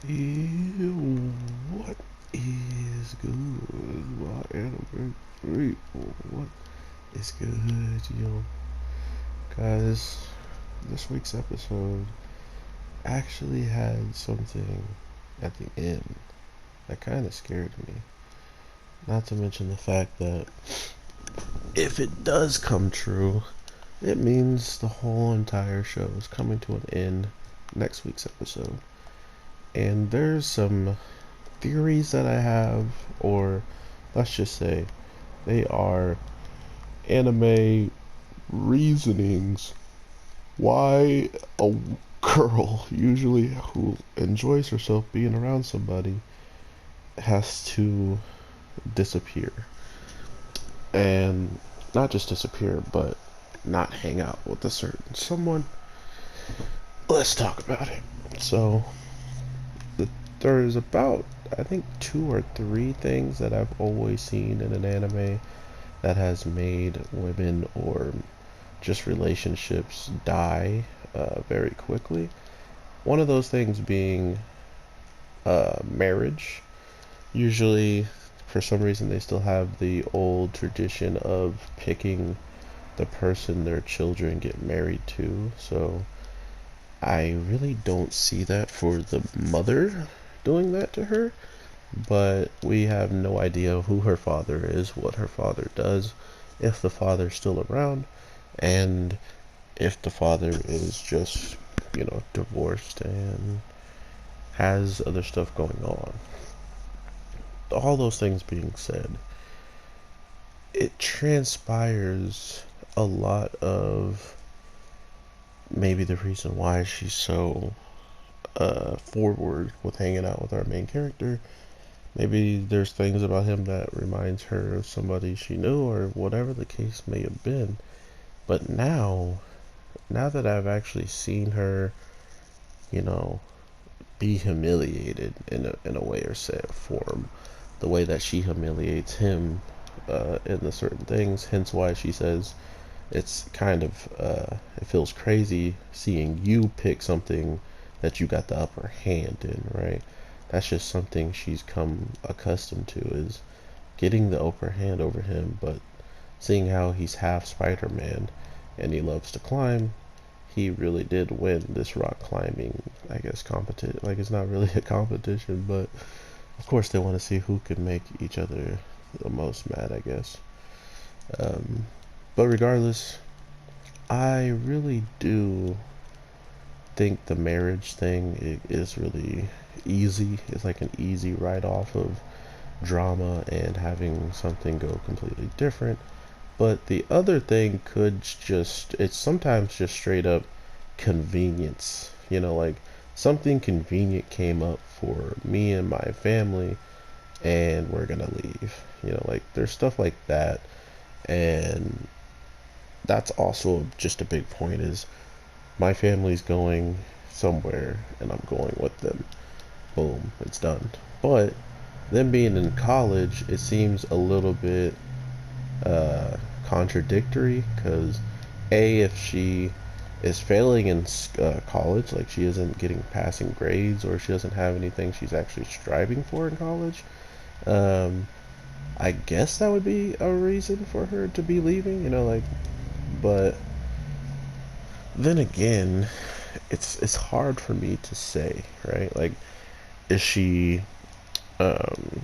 Ew, what is good, my anime people? What is good, yo? Guys, this week's episode actually had something at the end that kind of scared me. Not to mention the fact that if it does come true, it means the whole entire show is coming to an end next week's episode. And there's some theories that I have, or let's just say they are anime reasonings why a girl, usually who enjoys herself being around somebody, has to disappear. And not just disappear, but not hang out with a certain someone. Let's talk about it. So, there's about, I think, two or three things that I've always seen in an anime that has made women or just relationships die very quickly. One of those things being marriage. Usually, for some reason, they still have the old tradition of picking the person their children get married to. So I really don't see that for the mother doing that to her, but we have no idea who her father is, what her father does, if the father's still around, and if the father is just, divorced and has other stuff going on. All those things being said, it transpires a lot of maybe the reason why she's so forward with hanging out with our main character. Maybe there's things about him that reminds her of somebody she knew, or whatever the case may have been. But now that I've actually seen her, you know, be humiliated in a way or set form, the way that she humiliates him in the certain things, hence why she says it's kind of it feels crazy seeing you pick something that you got the upper hand in, right? That's just something she's come accustomed to, is getting the upper hand over him. But seeing how he's half Spider-Man and he loves to climb, he really did win this rock climbing, I guess, competition. Like, it's not really a competition, but of course they want to see who can make each other the most mad, I guess. Um, but regardless, I really do think the marriage thing is really easy. It's like an easy write off of drama and having something go completely different. But the other thing could just, it's sometimes just straight up convenience. Like something convenient came up for me and my family and we're gonna leave. Like there's stuff like that. And that's also just a big point, is my family's going somewhere and I'm going with them. Boom, it's done. But them being in college, it seems a little bit uh, contradictory, because if she is failing in college, like she isn't getting passing grades, or she doesn't have anything she's actually striving for in college, um, I guess that would be a reason for her to be leaving, like. But then again, it's hard for me to say, right? Like, is she um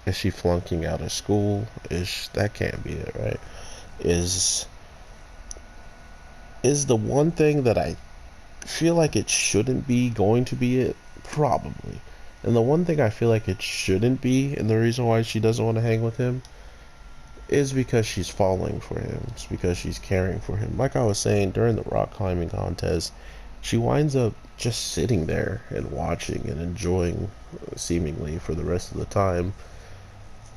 is she flunking out of school? That can't be it, right? Is is the one thing that I feel like it shouldn't be going to be it? Probably. And the one thing I feel like it shouldn't be, and the reason why she doesn't want to hang with him, is because she's falling for him. It's because she's caring for him. Like I was saying, during the rock climbing contest, she winds up just sitting there and watching and enjoying, seemingly for the rest of the time.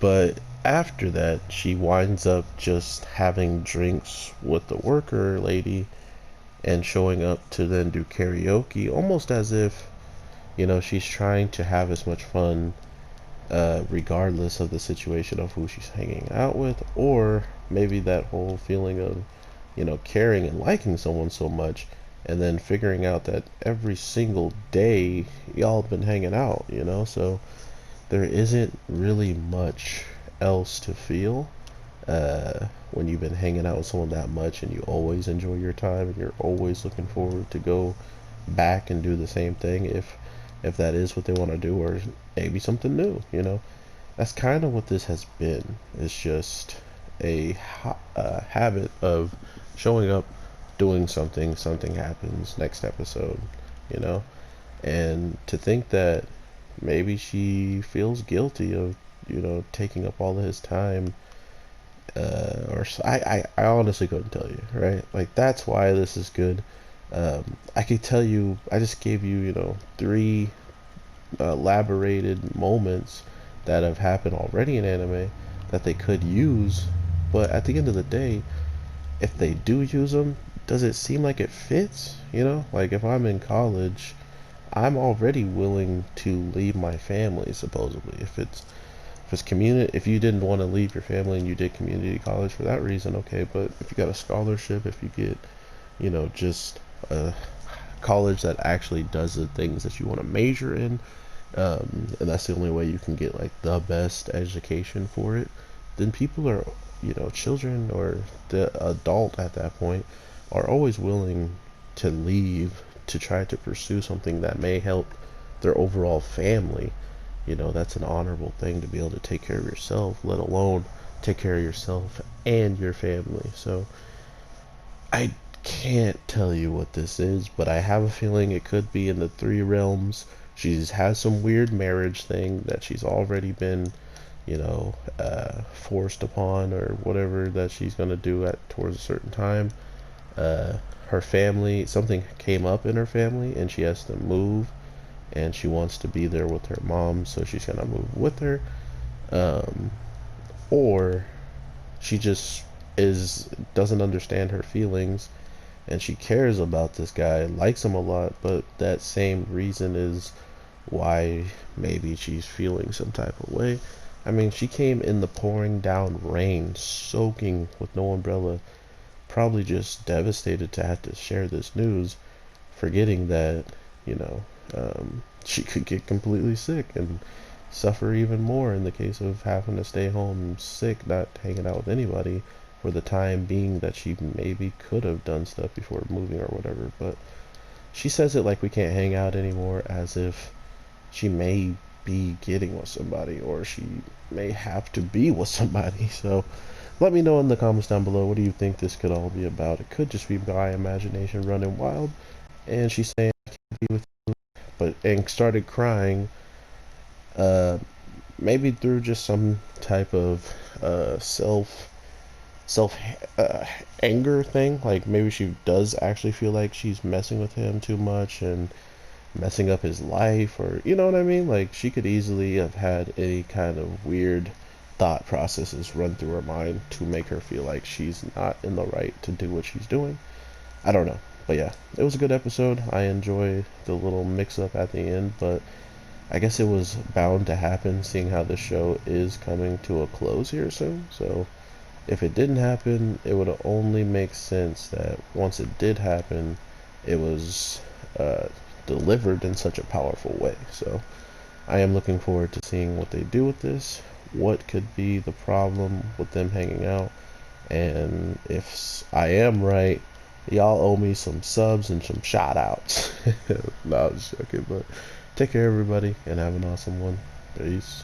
But after that, she winds up just having drinks with the worker lady and showing up to then do karaoke, almost as if, she's trying to have as much fun regardless of the situation of who she's hanging out with, or maybe that whole feeling of, caring and liking someone so much and then figuring out that every single day y'all have been hanging out, so there isn't really much else to feel when you've been hanging out with someone that much and you always enjoy your time and you're always looking forward to go back and do the same thing if that is what they want to do, or maybe something new. That's kind of what this has been. It's just a habit of showing up, doing something, something happens, next episode, you know and to think that maybe she feels guilty of taking up all of his time, I honestly couldn't tell you, right? Like, that's why this is good. I could tell you, I just gave you, three elaborated moments that have happened already in anime that they could use, but at the end of the day, if they do use them, does it seem like it fits? Like, if I'm in college, I'm already willing to leave my family, supposedly. If it's community, if you didn't want to leave your family and you did community college for that reason, okay. But if you got a scholarship, if you get, just a college that actually does the things that you want to major in, and that's the only way you can get like the best education for it, then people are, children or the adult at that point are always willing to leave to try to pursue something that may help their overall family. That's an honorable thing, to be able to take care of yourself, let alone take care of yourself and your family. So I can't tell you what this is, but I have a feeling it could be in the three realms. She's has some weird marriage thing that she's already been, forced upon, or whatever that she's gonna do at towards a certain time. Uh, Her family, something came up in her family, and she has to move, and she wants to be there with her mom, so she's gonna move with her. Um, or she just is doesn't understand her feelings, and she cares about this guy, likes him a lot, but that same reason is why maybe she's feeling some type of way. I mean, she came in the pouring down rain, soaking with no umbrella, probably just devastated to have to share this news, forgetting that, you know, she could get completely sick and suffer even more in the case of having to stay home sick, not hanging out with anybody for the time being that she maybe could have done stuff before moving or whatever. But she says it like we can't hang out anymore, as if she may be getting with somebody, or she may have to be with somebody. So let me know in the comments down below, what do you think this could all be about? It could just be my imagination running wild, and she's saying I can't be with you, but and started crying, uh maybe through just some type of self uh, anger thing. Like, maybe she does actually feel like she's messing with him too much and messing up his life, or you know what I mean. Like, she could easily have had any kind of weird thought processes run through her mind to make her feel like she's not in the right to do what she's doing. I don't know, but yeah, it was a good episode. I enjoy the little mix up at the end, but I guess it was bound to happen, seeing how the show is coming to a close here soon. So if it didn't happen, it would only make sense that once it did happen, it was delivered in such a powerful way. So I am looking forward to seeing what they do with this, what could be the problem with them hanging out, and if I am right, y'all owe me some subs and some shout outs. No, I'm just joking, but take care everybody and have an awesome one. Peace.